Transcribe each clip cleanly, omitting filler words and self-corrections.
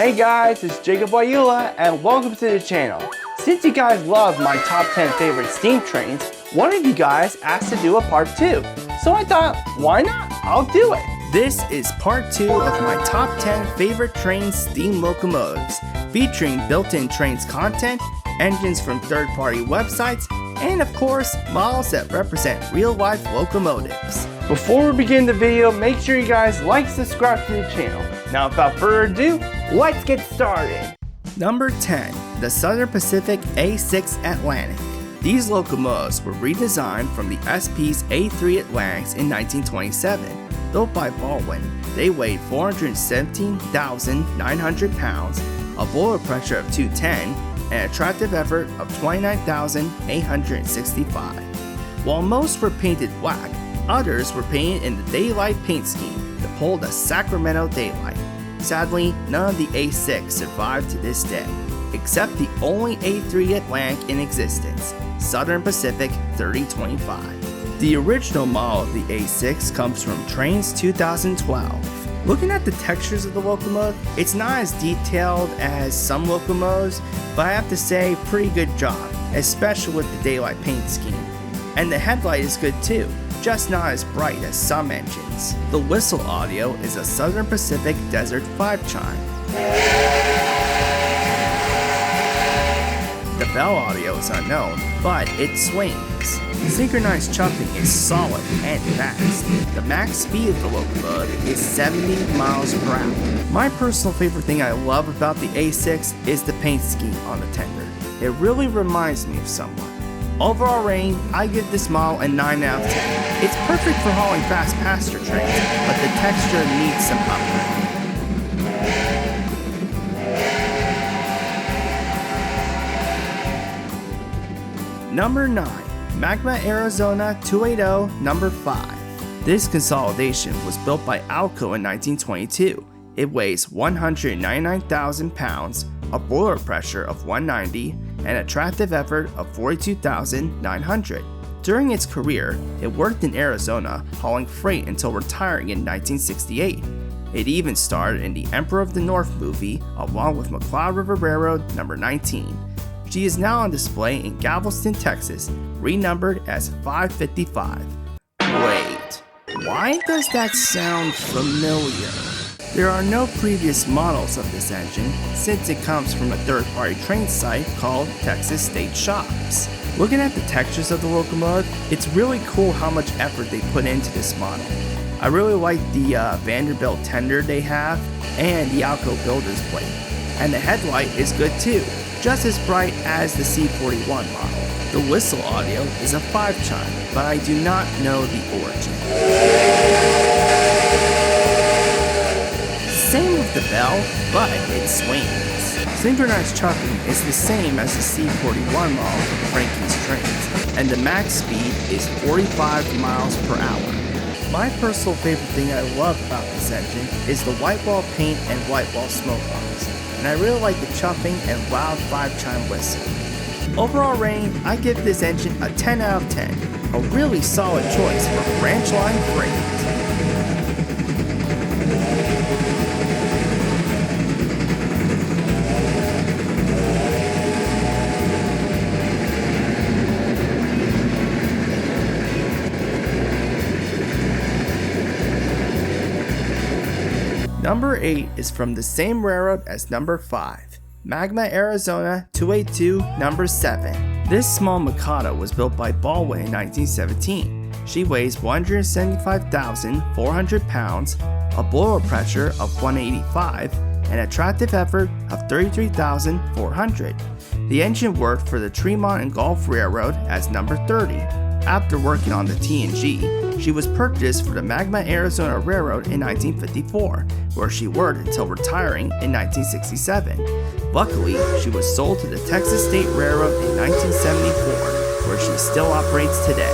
Hey guys, it's Jacob Wayula and welcome to the channel. Since you guys love my top 10 favorite steam trains, one of you guys asked to do a part 2. So I thought, why not? I'll do it. This is part 2 of my top 10 favorite Trainz steam locomotives, featuring built-in Trainz content, engines from third-party websites, and of course, models that represent real-life locomotives. Before we begin the video, make sure you guys like, subscribe to the channel. Now without further ado, let's get started. Number 10, the Southern Pacific A6 Atlantic. These locomotives were redesigned from the SP's A3 Atlantics in 1927. Built by Bourbon, they weighed 417,900 pounds, a boiler pressure of 210, and an attractive effort of 29,865. While most were painted black, others were painted in the daylight paint scheme to pull the Sacramento daylight. Sadly, none of the A6 survived to this day, except the only A3 Atlantic in existence, Southern Pacific 3025. The original model of the A6 comes from Trainz 2012. Looking at the textures of the locomotive, it's not as detailed as some locomotives, but I have to say, pretty good job, especially with the daylight paint scheme. And the headlight is good too, just not as bright as some engines. The whistle audio is a Southern Pacific Desert 5 chime. The bell audio is unknown, but it swings. Synchronized chuffing is solid and fast. The max speed of the locomotive is 70 miles per hour. My personal favorite thing I love about the A6 is the paint scheme on the tender. It really reminds me of someone. Overall rating, I give this model a 9 out of 10. It's perfect for hauling fast passenger trains, but the texture needs some upgrade. Number 9, Magma Arizona 280 number 5. This consolidation was built by Alco in 1922. It weighs 199,000 pounds, a boiler pressure of 190, and an attractive effort of 42,900. During its career, it worked in Arizona, hauling freight until retiring in 1968. It even starred in the Emperor of the North movie, along with Macleod River Railroad number 19. She is now on display in Galveston, Texas, renumbered as 555. Wait, why does that sound familiar? There are no previous models of this engine since it comes from a third-party Trainz site called Texas State Shops. Looking at the textures of the locomotive, it's really cool how much effort they put into this model. I really like the Vanderbilt tender they have and the Alco builder's plate. And the headlight is good too, just as bright as the C41 model. The whistle audio is a 5 chime, but I do not know the origin. Same with the bell, but it swings. Synchronized chuffing is the same as the C41 model from Frankie's Trainz, and the max speed is 45 miles per hour. My personal favorite thing I love about this engine is the white wall paint and white wall smoke box, and I really like the chuffing and loud 5 chime whistle. Overall rating, I give this engine a 10 out of 10, a really solid choice for branch line freight. Number 8 is from the same railroad as number 5, Magma Arizona 282 number 7. This small Mikado was built by Bourbon in 1917. She weighs 175,400 pounds, a boiler pressure of 185, and an attractive effort of 33,400. The engine worked for the Tremont and Gulf Railroad as number 30. After working on the T&G, she was purchased for the Magma Arizona Railroad in 1954, where she worked until retiring in 1967. Luckily, she was sold to the Texas State Railroad in 1974, where she still operates today.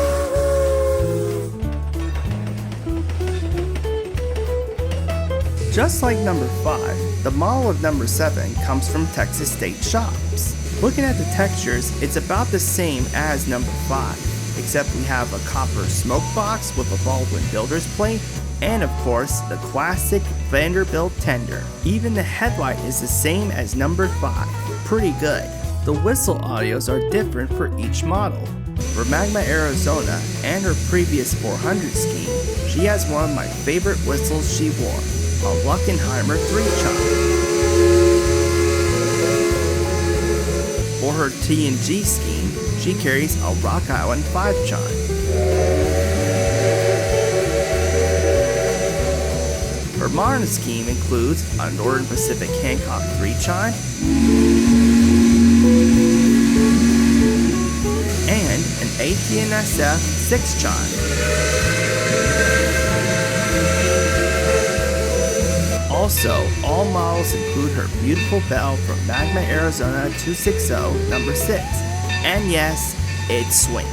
Just like number 5, the model of number 7 comes from Texas State Shops. Looking at the textures, it's about the same as number 5. Except we have a copper smoke box with a Baldwin builder's plate and of course the classic Vanderbilt tender. Even the headlight is the same as number 5. Pretty good. The whistle audios are different for each model. For Magma Arizona and her previous 400 scheme, she has one of my favorite whistles she wore, a Luckenheimer 3-chime. For her T&G scheme, she carries a Rock Island 5-chime. Her modern scheme includes a Northern Pacific Hancock 3-chime and an AT&SF 6-chime. Also, all models include her beautiful bell from Magma Arizona 260 number 6. And yes, it swings.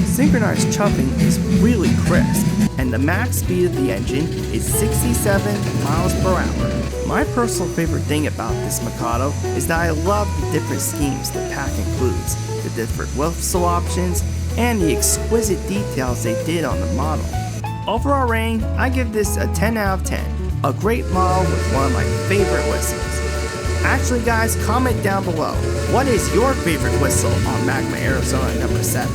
Synchronized chuffing is really crisp, and the max speed of the engine is 67 miles per hour. My personal favorite thing about this Mikado is that I love the different schemes the pack includes, the different whistle options, and the exquisite details they did on the model. Overall rating, I give this a 10 out of 10. A great model with one of my favorite whistles. Actually guys, comment down below, what is your favorite whistle on Magma Arizona number 7?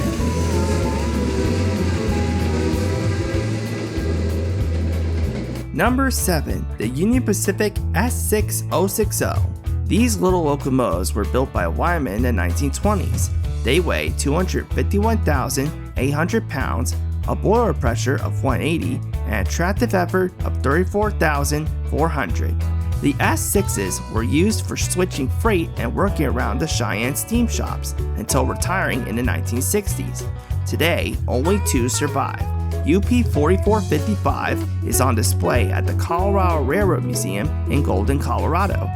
Number 7, the Union Pacific S6060. These little locomotives were built by Wyman in the 1920s. They weigh 251,800 pounds, a boiler pressure of 180, and a tractive effort of 34,400. The S6s were used for switching freight and working around the Cheyenne steam shops until retiring in the 1960s. Today, only 2 survive. UP 4455 is on display at the Colorado Railroad Museum in Golden, Colorado,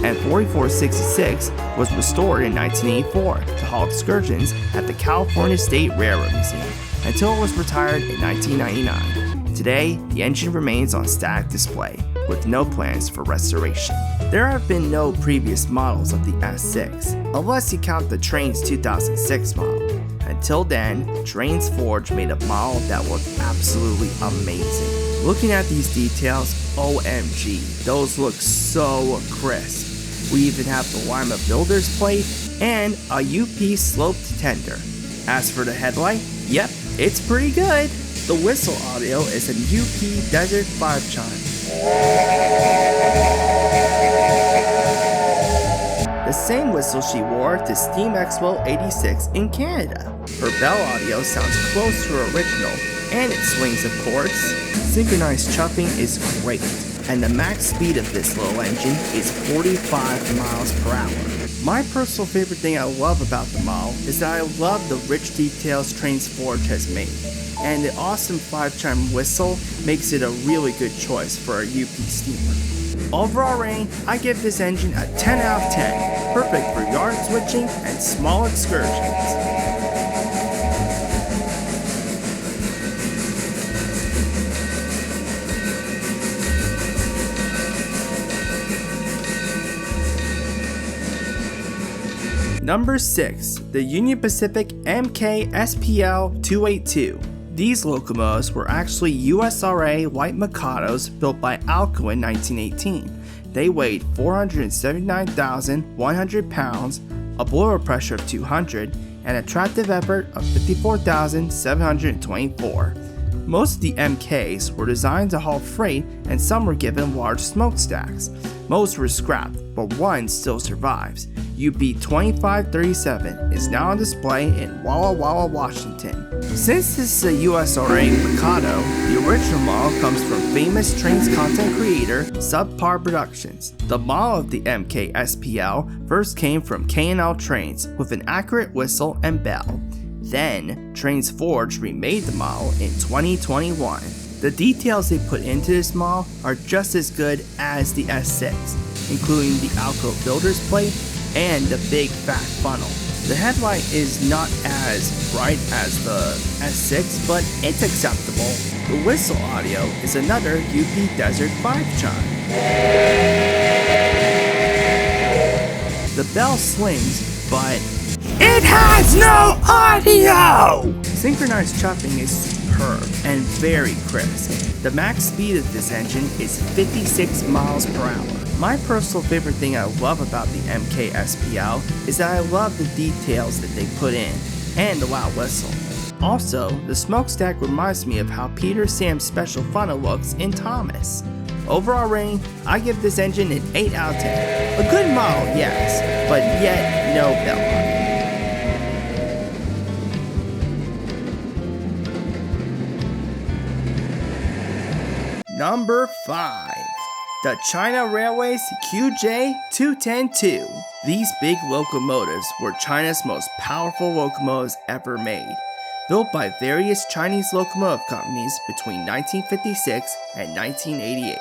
and 4466 was restored in 1984 to haul excursions at the California State Railroad Museum until it was retired in 1999. Today, the engine remains on static display, with no plans for restoration. There have been no previous models of the S6, unless you count the Trainz 2006 model. Until then, Trainz Forge made a model that looked absolutely amazing. Looking at these details, OMG, those look so crisp. We even have the Lima Builder's plate and a UP sloped tender. As for the headlight, yep, it's pretty good. The whistle audio is a UP Desert 5-chime. The same whistle she wore to Steam Expo 86 in Canada. Her bell audio sounds close to her original, and it swings of course. Synchronized chuffing is great, and the max speed of this little engine is 45 miles per hour. My personal favorite thing I love about the model is that I love the rich details Trainz Forge has made, and the awesome 5-chime whistle makes it a really good choice for a UP steamer. Overall rating, I give this engine a 10 out of 10, perfect for yard switching and small excursions. Number 6, the Union Pacific MK SPL 282. These locomotives were actually USRA White Mikados built by Alco in 1918. They weighed 479,100 pounds, a boiler pressure of 200, and a tractive effort of 54,724. Most of the MKs were designed to haul freight, and some were given large smokestacks. Most were scrapped, but one still survives. UP 2537 is now on display in Walla Walla, Washington. Since this is a USRA Mikado, the original model comes from famous Trainz content creator Subpar Productions. The model of the MK SPL first came from K&L Trainz with an accurate whistle and bell. Then, Trainz Forge remade the model in 2021. The details they put into this model are just as good as the S6, including the Alco Builder's plate and the big fat funnel. The headlight is not as bright as the S6, but it's acceptable. The whistle audio is another UP Desert 5-chime. The bell swings, but it has no audio! Synchronized chuffing is superb and very crisp. The max speed of this engine is 56 miles per hour. My personal favorite thing I love about the MK SPL is that I love the details that they put in, and the loud whistle. Also, the smokestack reminds me of how Peter Sam's special funnel looks in Thomas. Overall rating, I give this engine an 8 out of 10. A good model, yes, but yet no bell on it. Number 5. The China Railways QJ2102. These big locomotives were China's most powerful locomotives ever made. Built by various Chinese locomotive companies between 1956 and 1988.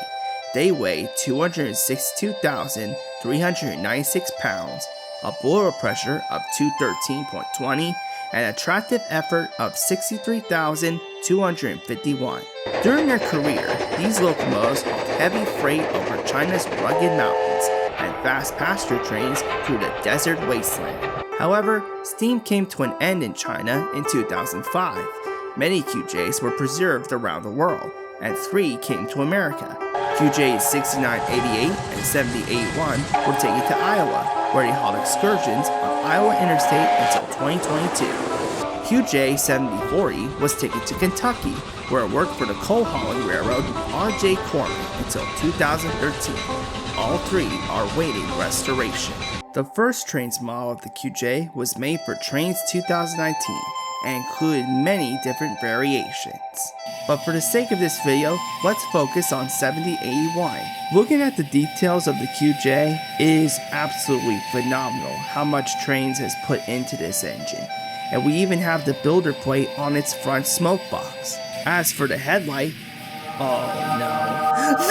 They weigh 262,396 pounds, a blower pressure of 213.20, and an tractive effort of 63,251. During their career, these locomotives hauled heavy freight over China's rugged mountains and fast passenger trains through the desert wasteland. However, steam came to an end in China in 2005. Many QJs were preserved around the world, and 3 came to America. QJs 6988 and 7081 were taken to Iowa, where they hauled excursions on Iowa Interstate until 2022. QJ 7040 was taken to Kentucky, where it worked for the coal hauling railroad R.J. Corman until 2013. All 3 are awaiting restoration. The first Trainz model of the QJ was made for Trainz 2019 and included many different variations. But for the sake of this video, let's focus on 7081. Looking at the details of the QJ, it is absolutely phenomenal how much Trainz has put into this engine. And we even have the builder plate on its front smoke box. As for the headlight, oh no. The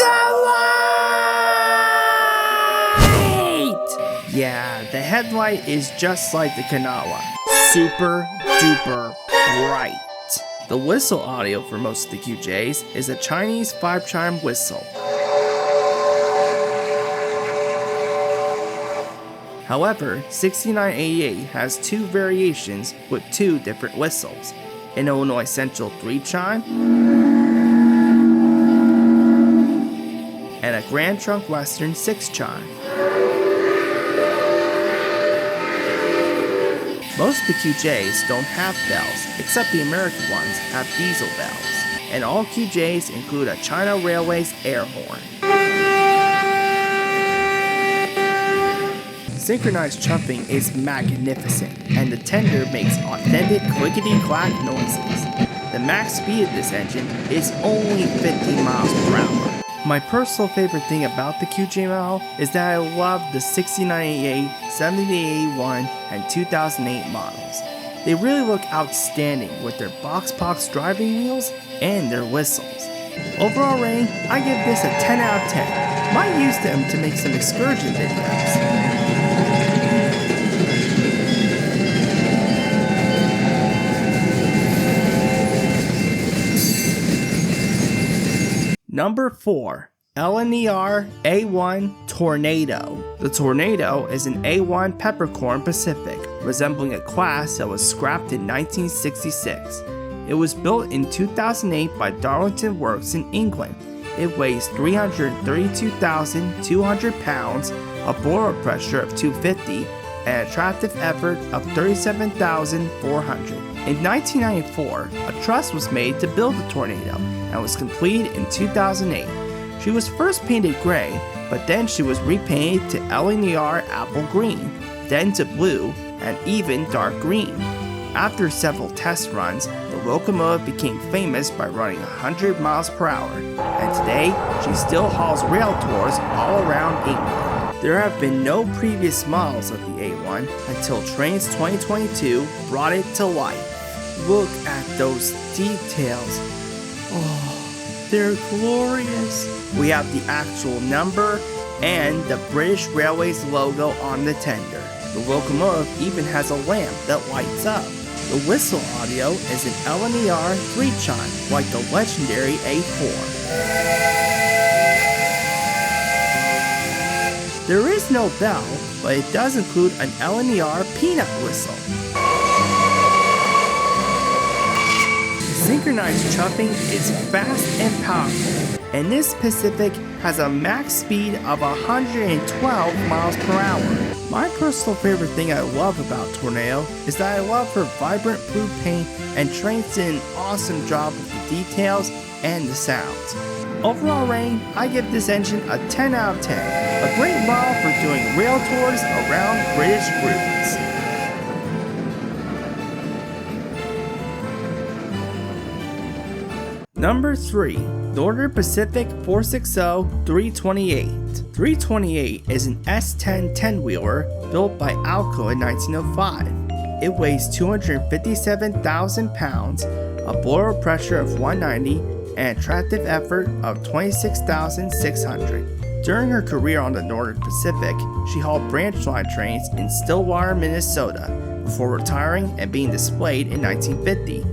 light! Yeah, the headlight is just like the Kanawa. Super duper bright. The whistle audio for most of the QJs is a Chinese 5-chime whistle. However, 6988 has 2 variations with 2 different whistles, an Illinois Central 3-chime and a Grand Trunk Western 6-chime. Most of the QJs don't have bells, except the American ones have diesel bells, and all QJs include a China Railways air horn. Synchronized chuffing is magnificent, and the tender makes authentic clickety-clack noises. The max speed of this engine is only 50 miles per hour. My personal favorite thing about the QJ model is that I love the 6988, 7081, and 2008 models. They really look outstanding with their box driving wheels and their whistles. Overall rating, I give this a 10 out of 10. Might use them to make some excursion videos. Number 4. LNER A1 Tornado. The Tornado is an A1 Peppercorn Pacific, resembling a class that was scrapped in 1966. It was built in 2008 by Darlington Works in England. It weighs 332,200 pounds, a blower pressure of 250, and a tractive effort of 37,400. In 1994, a truss was made to build the Tornado and was completed in 2008. She was first painted gray, but then she was repainted to LNER apple green, then to blue, and even dark green. After several test runs, the locomotive became famous by running 100 miles per hour, and today she still hauls rail tours all around England. There have been no previous models of the A1 until Trainz 2022 brought it to life. Look at those details. Oh, they're glorious. We have the actual number and the British Railways logo on the tender. The locomotive even has a lamp that lights up. The whistle audio is an LNER 3-chime like the legendary A4. There is no bell, but it does include an LNER peanut whistle. Synchronized chuffing is fast and powerful, and this Pacific has a max speed of 112 miles per hour. My personal favorite thing I love about Tornado is that I love her vibrant blue paint, and Trainz did an awesome job with the details and the sounds. Overall rating, I give this engine a 10 out of 10. A great model for doing rail tours around British routes. Number 3. Northern Pacific 460-328. 328 is an S10 10-wheeler built by Alco in 1905. It weighs 257,000 pounds, a blower pressure of 190, and attractive effort of 26,600. During her career on the Northern Pacific, she hauled branch line trains in Stillwater, Minnesota, before retiring and being displayed in 1950.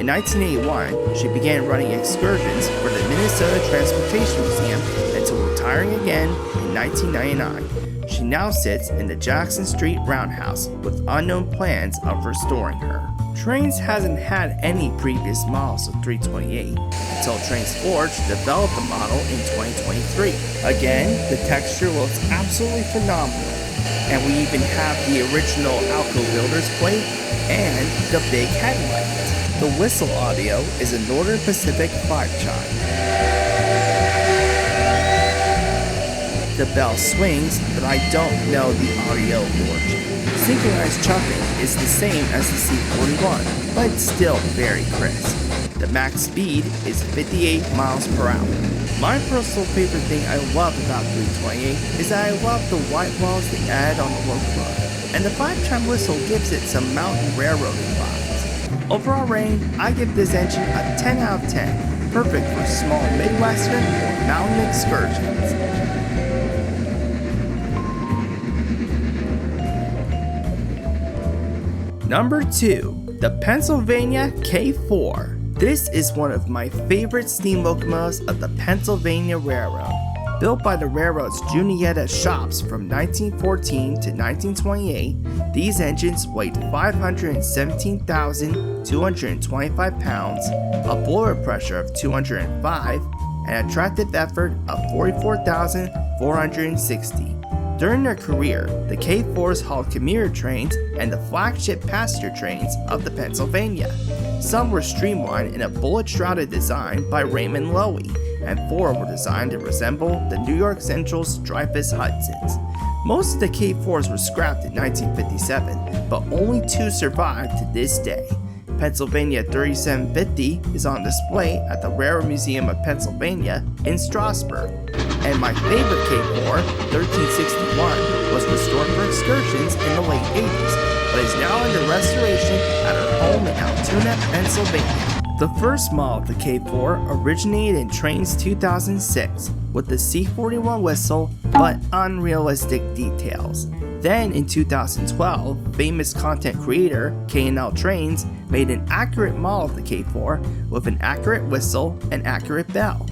In 1981, she began running excursions for the Minnesota Transportation Museum until retiring again in 1999. She now sits in the Jackson Street Roundhouse with unknown plans of restoring her. Trainz hasn't had any previous models of 328 until Trainz Forge developed the model in 2023. Again, the texture looks absolutely phenomenal, and we even have the original Alco Builder's plate and the big headlight. The whistle audio is a Northern Pacific 5-chime. The bell swings, but I don't know the audio origin. Synchronized chuffing is the same as the C41, but it's still very crisp. The max speed is 58 miles per hour. My personal favorite thing I love about 328 is that I love the white walls they add on the locomotive, and the 5-chime whistle gives it some mountain railroading vibes. Overall rating, I give this engine a 10 out of 10, perfect for small Midwestern or mountain excursions. Number 2. The Pennsylvania K4. This is one of my favorite steam locomotives of the Pennsylvania Railroad. Built by the railroad's Juniata shops from 1914 to 1928, these engines weighed 517,225 pounds, a blower pressure of 205, and attractive effort of 44,460. During their career, the K4s hauled commuter trains and the flagship passenger trains of the Pennsylvania. Some were streamlined in a bullet-shrouded design by Raymond Loewy, and 4 were designed to resemble the New York Central's Dreyfuss Hudsons. Most of the K4s were scrapped in 1957, but only 2 survived to this day. Pennsylvania 3750 is on display at the Railroad Museum of Pennsylvania in Strasburg. And my favorite K4, 1361, was restored for excursions in the late 80s, but is now under restoration at her home in Altoona, Pennsylvania. The first model of the K4 originated in Trainz 2006 with the C41 whistle but unrealistic details. Then in 2012, famous content creator K&L Trainz made an accurate model of the K4 with an accurate whistle and accurate bell.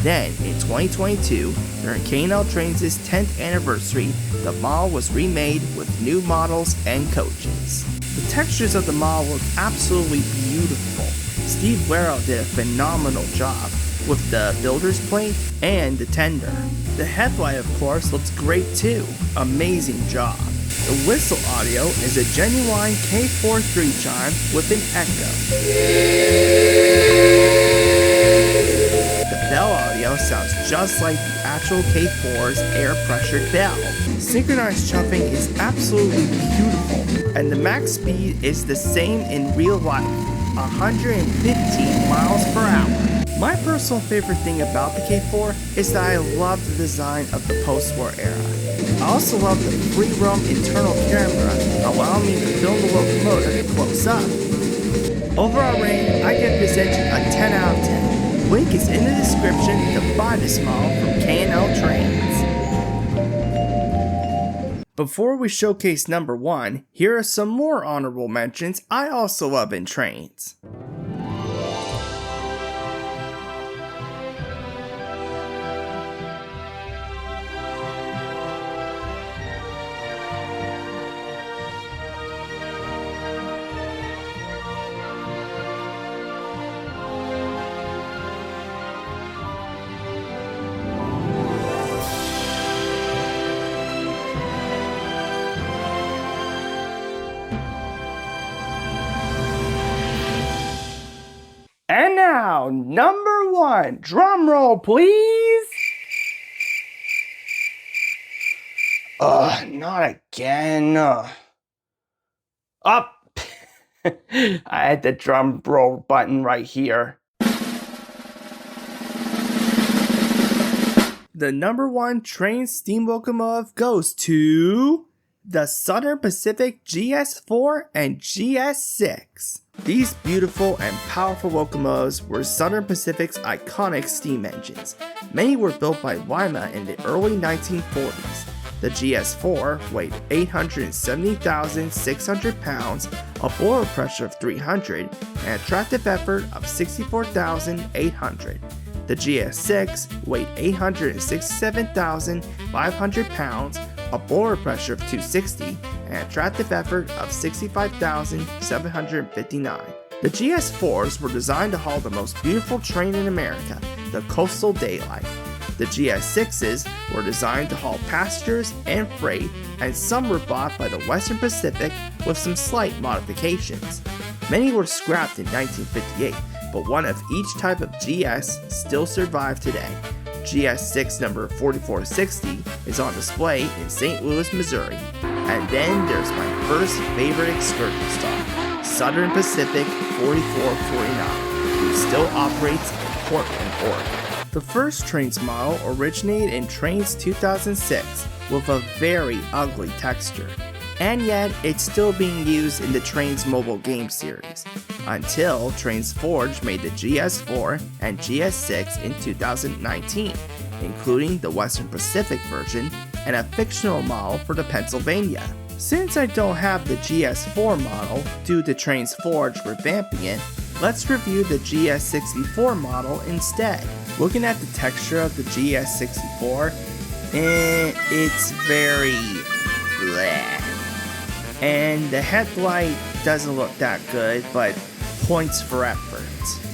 Then in 2022, during K&L Trainz' 10th anniversary, the model was remade with new models and coaches. The textures of the model look absolutely beautiful. Steve Warrow did a phenomenal job with the builder's plate and the tender. The headlight, of course, looks great too. Amazing job. The whistle audio is a genuine K4 3-chime with an echo. The bell audio sounds just like the actual K4's air-pressured bell. Synchronized chuffing is absolutely beautiful, and the max speed is the same in real life, 115 miles per hour. My personal favorite thing about the K4 is that I love the design of the post-war era. I also love the free roam internal camera, allowing me to film the locomotive close up. Overall rating, I give this engine a 10 out of 10. Link is in the description to buy this model from K&L Trainz. Before we showcase number 1, here are some more honorable mentions I also love in Trainz. Now, number 1, drum roll please. Not again. Up. I had the drum roll button right here. The number 1 Trainz steam locomotive goes to the Southern Pacific GS4 and GS6. These beautiful and powerful locomotives were Southern Pacific's iconic steam engines. Many were built by Lima in the early 1940s. The GS4 weighed 870,600 pounds, a boiler pressure of 300, and a tractive effort of 64,800. The GS6 weighed 867,500 pounds, a boiler pressure of 260, and a tractive effort of 65,759. The GS4s were designed to haul the most beautiful train in America, the Coastal Daylight. The GS6s were designed to haul passengers and freight, and some were bought by the Western Pacific with some slight modifications. Many were scrapped in 1958, but one of each type of GS still survive today. GS6 number 4460 is on display in St. Louis, Missouri. And then there's my first favorite excursion stop, Southern Pacific 4449, who still operates in Portland, Oregon. The first Trainz model originated in Trainz 2006 with a very ugly texture, and yet it's still being used in the Trainz mobile game series, until Trainz Forge made the GS4 and GS6 in 2019, including the Western Pacific version and a fictional model for the Pennsylvania. Since I don't have the GS4 model due to Trainz Forge revamping it, let's review the GS64 model instead. Looking at the texture of the GS64, it's very bleh. And the headlight doesn't look that good, but points for effort.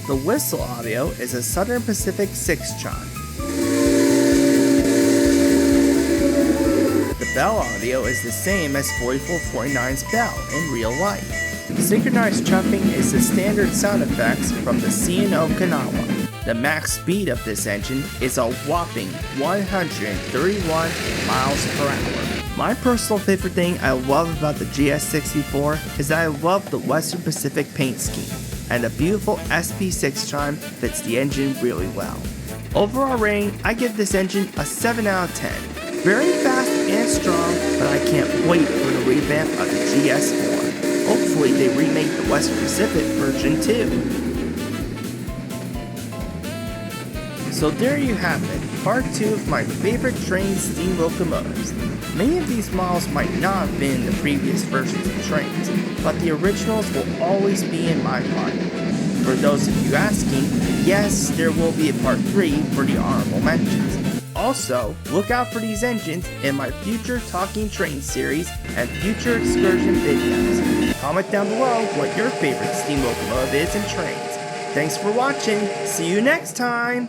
The whistle audio is a Southern Pacific 6 chime. The bell audio is the same as 4449's bell in real life. Synchronized chuffing is the standard sound effects from the C&O Kanawha. The max speed of this engine is a whopping 131 miles per hour. My personal favorite thing I love about the GS64 is that I love the Western Pacific paint scheme, and the beautiful SP6 chime fits the engine really well. Overall rating, I give this engine a 7 out of 10. Very fast and strong, but I can't wait for the revamp of the GS4. Hopefully they remake the Western Pacific version too. So there you have it, part 2 of my favorite Trainz steam locomotives. Many of these models might not have been in the previous versions of Trainz, but the originals will always be in my heart. For those of you asking, yes, there will be a part 3 for the honorable mentions. Also, look out for these engines in my future Talking Train series and future excursion videos. Comment down below what your favorite steam locomotive is in Trainz. Thanks for watching, see you next time!